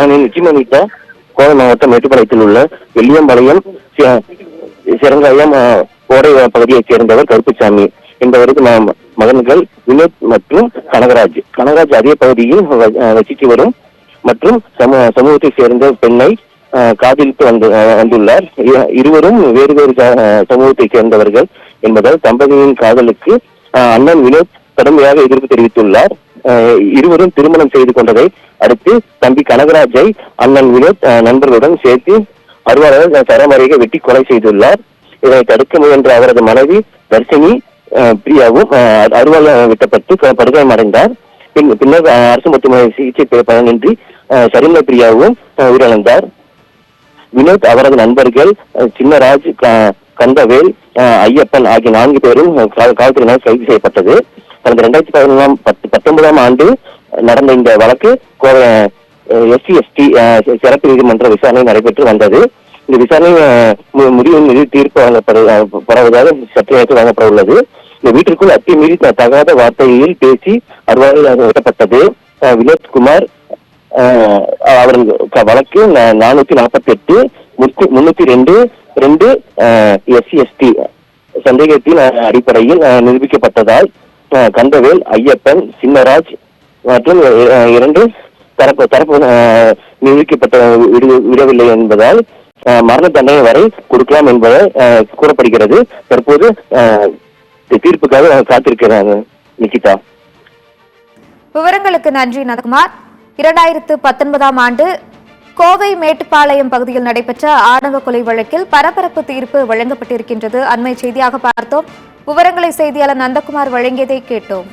நிச்சயமா நீட்டா கோவை மாவட்டம் மேட்டுப்பாளையத்தில் உள்ள வெள்ளியம்பாளையம் சிறங்காயம் கோடை பகுதியைச் சேர்ந்தவர் கருப்புசாமி என்பவருக்கு மகன்கள் வினோத் மற்றும் கனகராஜ் அதே பகுதியில் வசித்து வரும் மற்றும் சமூகத்தை சேர்ந்த பெண்ணை காதலித்து வந்துள்ளார். இருவரும் வேறு வேறு சமூகத்தை சேர்ந்தவர்கள் என்பதால் தம்பதியின் காதலுக்கு அண்ணன் வினோத் கடுமையாக எதிர்ப்பு தெரிவித்துள்ளார். இருவரும் திருமணம் செய்து கொண்டதை அடுத்து தம்பி கனகராஜை அண்ணன் வினோத் நண்பர்களுடன் சேர்த்து அருவாளால் சரமாரியாக வெட்டி கொலை செய்துள்ளார். இதனை தடுக்க முயன்ற அவரது மனைவி தர்ஷினி பிரியாவும் அருவாள் வெட்டப்பட்டு படுகாயம் அடைந்தார். பின்னர் அரசு மருத்துவமனை சிகிச்சை பலனின்றி ஷர்மிளா பிரியாவும் உயிரிழந்தார். வினோத் அவரது நண்பர்கள் சின்னராஜ், கந்தவேல், ஐயப்பன் ஆகிய 4 பேரும் காவல்துறையினர் கைது செய்யப்பட்டது. கடந்த 2019 ஆண்டு நடந்த இந்த வழக்கு கோவை SC/ST சிறப்பு நீதிமன்ற விசாரணை நடைபெற்று வந்தது. இந்த விசாரணை முடிவின் மீது தீர்ப்பு வழங்கப்படுவதாக சற்று நேரத்தில் வழங்கப்பட உள்ளது. இந்த வீட்டிற்குள் அத்துமீறி தகாத வார்த்தையில் பேசி அருவாளில் வெட்டப்பட்டது. வினோத்குமார் அவர் வழக்கு 448 302 SC/ST சந்தேகத்தின் அடிப்படையில் நிரூபிக்கப்பட்டதால் கந்தவேல், ஐயப்பன், சின்னராஜ் மற்றும் 2 தரப்பு நிரூபிக்கப்பட்ட விடவில்லை என்பதால் மரண தண்டனை வரை கொடுக்கலாம் என்பதை கூறப்படுகிறது. தற்போது தீர்ப்புக்காக காத்திருக்கிறாங்க. நிகிதா, விவரங்களுக்கு நன்றி நந்தகுமார். 2019 ஆண்டு கோவை மேட்டுப்பாளையம் பகுதியில் நடைபெற்ற ஆணவ கொலை வழக்கில் பரபரப்பு தீர்ப்பு வழங்கப்பட்டிருக்கின்றது. அண்மை செய்தியாக பார்த்தோம். விவரங்களை செய்தியாளர் நந்தகுமார் வழங்கியதை கேட்டோம்.